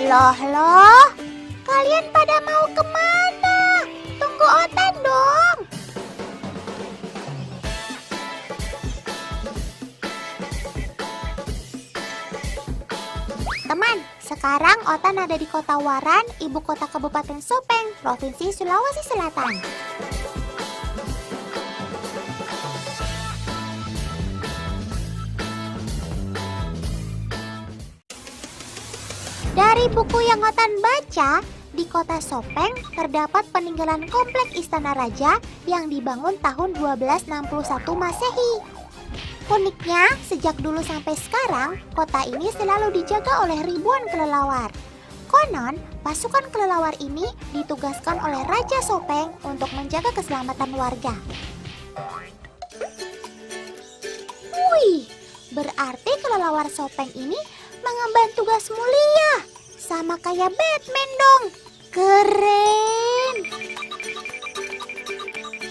Loh, kalian pada mau kemana? Tunggu Otan dong. Teman, sekarang Otan ada di Kota Waran, ibu kota Kabupaten Sopeng, Provinsi Sulawesi Selatan. Dari buku yang Otan baca, di kota Sopeng terdapat peninggalan komplek Istana Raja yang dibangun tahun 1261 Masehi. Uniknya, sejak dulu sampai sekarang, kota ini selalu dijaga oleh ribuan kelelawar. Konon, pasukan kelelawar ini ditugaskan oleh Raja Sopeng untuk menjaga keselamatan warga. Wih, berarti kelelawar Sopeng ini mengemban tugas mulia, sama kayak Batman dong. Keren!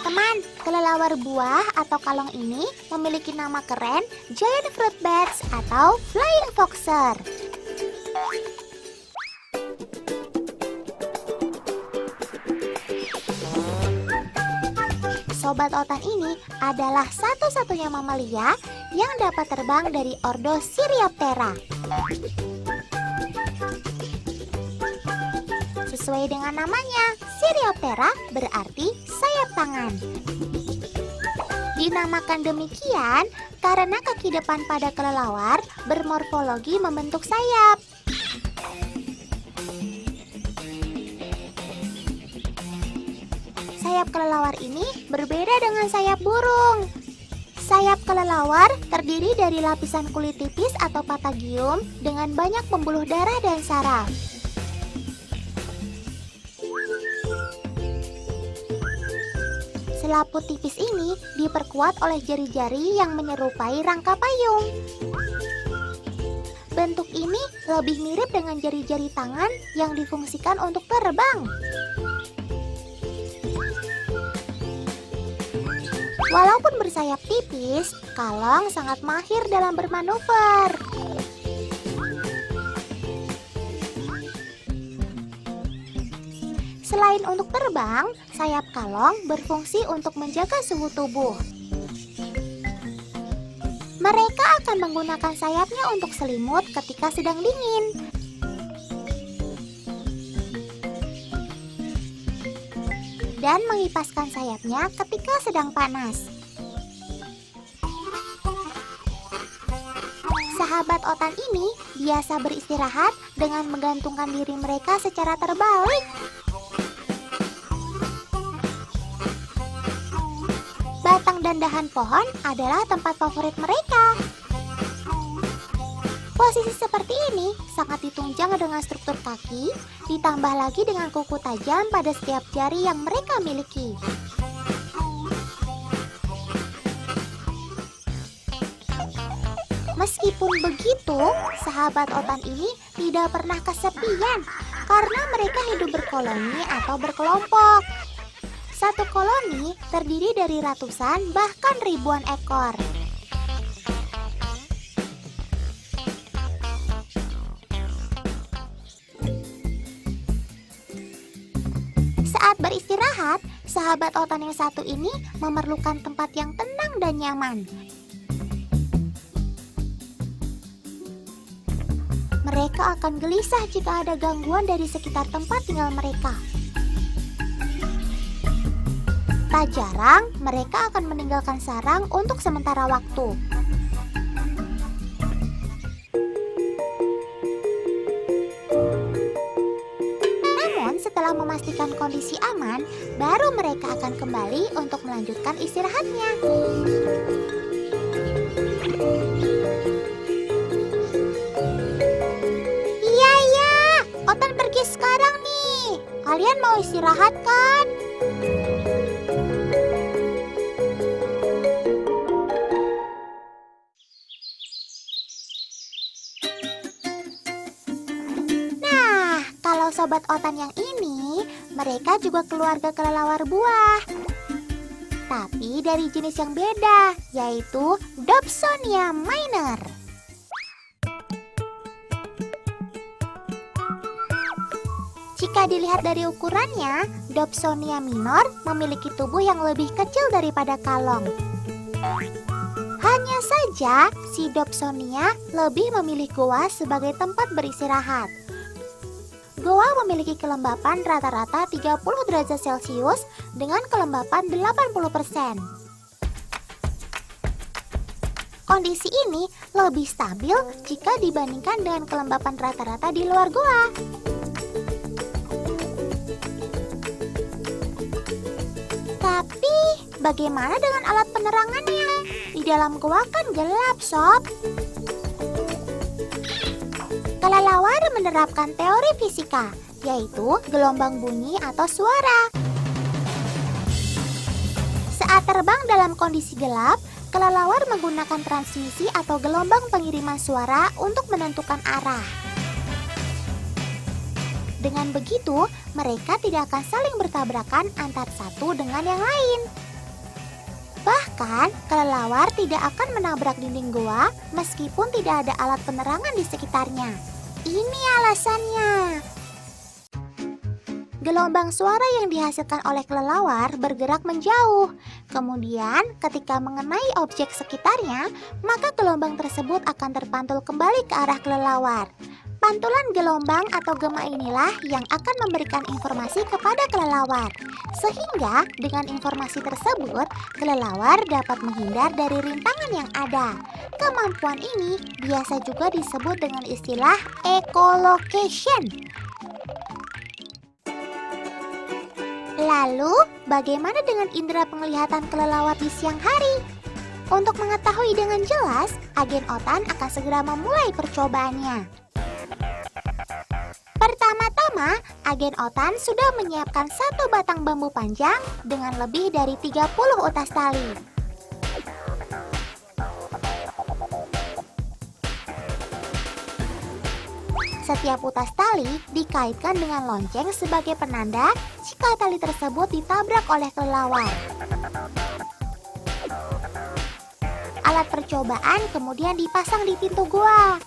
Teman, kelelawar buah atau kalong ini memiliki nama keren Giant Fruit Bats atau Flying Foxer. Sobat Otan ini adalah satu-satunya mamalia yang dapat terbang dari ordo Sirioptera. Sesuai dengan namanya, Sirioptera berarti sayap tangan. Dinamakan demikian karena kaki depan pada kelelawar bermorfologi membentuk sayap. Sayap kelelawar ini berbeda dengan sayap burung. Sayap kelelawar terdiri dari lapisan kulit tipis atau patagium dengan banyak pembuluh darah dan saraf. Selaput tipis ini diperkuat oleh jari-jari yang menyerupai rangka payung. Bentuk ini lebih mirip dengan jari-jari tangan yang difungsikan untuk terbang. Walaupun bersayap tipis, kalong sangat mahir dalam bermanuver. Selain untuk terbang, sayap kalong berfungsi untuk menjaga suhu tubuh. Mereka akan menggunakan sayapnya untuk selimut ketika sedang dingin. Dan mengipaskan sayapnya ketika sedang panas. Sahabat Otan ini biasa beristirahat dengan menggantungkan diri mereka secara terbalik. Batang dan dahan pohon adalah tempat favorit mereka. Posisi seperti ini sangat ditunjang dengan struktur kaki, ditambah lagi dengan kuku tajam pada setiap jari yang mereka miliki. Meskipun begitu, sahabat Otan ini tidak pernah kesepian karena mereka hidup berkoloni atau berkelompok. Satu koloni terdiri dari ratusan bahkan ribuan ekor. Saat beristirahat, sahabat Otan yang satu ini memerlukan tempat yang tenang dan nyaman. Mereka akan gelisah jika ada gangguan dari sekitar tempat tinggal mereka. Tak jarang, mereka akan meninggalkan sarang untuk sementara waktu. Namun, setelah memastikan kondisi aman, baru mereka akan kembali untuk melanjutkan istirahatnya. Iya, Otan pergi sekarang nih. Kalian mau istirahat kan? Kalau sobat Otan yang ini, mereka juga keluarga kelelawar buah. Tapi dari jenis yang beda, yaitu Dobsonia minor. Jika dilihat dari ukurannya, Dobsonia minor memiliki tubuh yang lebih kecil daripada kalong. Hanya saja, si Dobsonia lebih memilih goa sebagai tempat beristirahat. Goa memiliki kelembapan rata-rata 30 derajat Celcius dengan kelembapan 80%. Kondisi ini lebih stabil jika dibandingkan dengan kelembapan rata-rata di luar goa. Tapi, bagaimana dengan alat penerangannya? Di dalam goa kan gelap, Sob. Kelelawar menerapkan teori fisika, yaitu gelombang bunyi atau suara. Saat terbang dalam kondisi gelap, kelelawar menggunakan transmisi atau gelombang pengiriman suara untuk menentukan arah. Dengan begitu, mereka tidak akan saling bertabrakan antar satu dengan yang lain. Bahkan, kelelawar tidak akan menabrak dinding goa meskipun tidak ada alat penerangan di sekitarnya. Ini alasannya. Gelombang suara yang dihasilkan oleh kelelawar bergerak menjauh. Kemudian, ketika mengenai objek sekitarnya, maka gelombang tersebut akan terpantul kembali ke arah kelelawar. Pantulan gelombang atau gema inilah yang akan memberikan informasi kepada kelelawar. Sehingga dengan informasi tersebut, kelelawar dapat menghindar dari rintangan yang ada. Kemampuan ini biasa juga disebut dengan istilah echolocation. Lalu, bagaimana dengan indera penglihatan kelelawar di siang hari? Untuk mengetahui dengan jelas, agen Otan akan segera memulai percobaannya. Pertama-tama, agen Otan sudah menyiapkan satu batang bambu panjang dengan lebih dari 30 utas tali. Setiap utas tali dikaitkan dengan lonceng sebagai penanda jika tali tersebut ditabrak oleh kelelawar. Alat percobaan kemudian dipasang di pintu gua.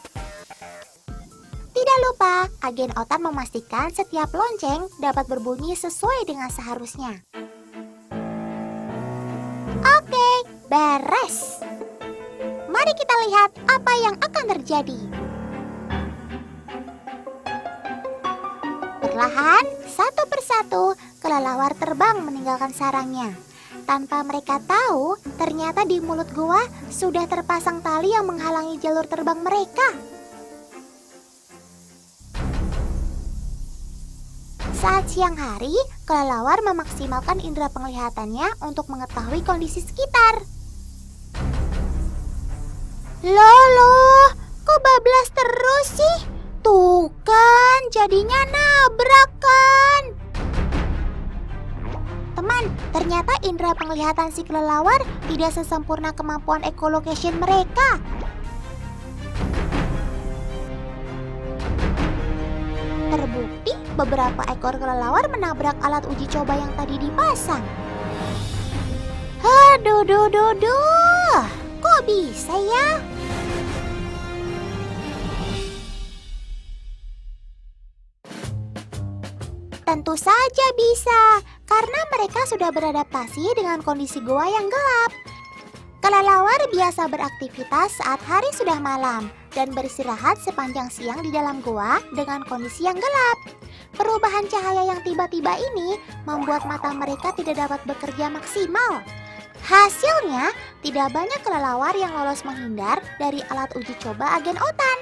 Tidak lupa, agen Otan memastikan setiap lonceng dapat berbunyi sesuai dengan seharusnya. Oke, beres. Mari kita lihat apa yang akan terjadi. Perlahan, satu persatu, kelelawar terbang meninggalkan sarangnya. Tanpa mereka tahu, ternyata di mulut gua sudah terpasang tali yang menghalangi jalur terbang mereka. Saat siang hari, kelelawar memaksimalkan indera penglihatannya untuk mengetahui kondisi sekitar. Loh, kok bablas terus sih? Tuh kan, jadinya nabrak kan? Teman, ternyata indera penglihatan si kelelawar tidak sesempurna kemampuan echolocation mereka. Terbukti beberapa ekor kelelawar menabrak alat uji coba yang tadi dipasang. Aduh, kok bisa ya? Tentu saja bisa, karena mereka sudah beradaptasi dengan kondisi goa yang gelap. Kelelawar biasa beraktivitas saat hari sudah malam dan beristirahat sepanjang siang di dalam goa dengan kondisi yang gelap. Perubahan cahaya yang tiba-tiba ini membuat mata mereka tidak dapat bekerja maksimal. Hasilnya, tidak banyak kelelawar yang lolos menghindar dari alat uji coba agen Otan.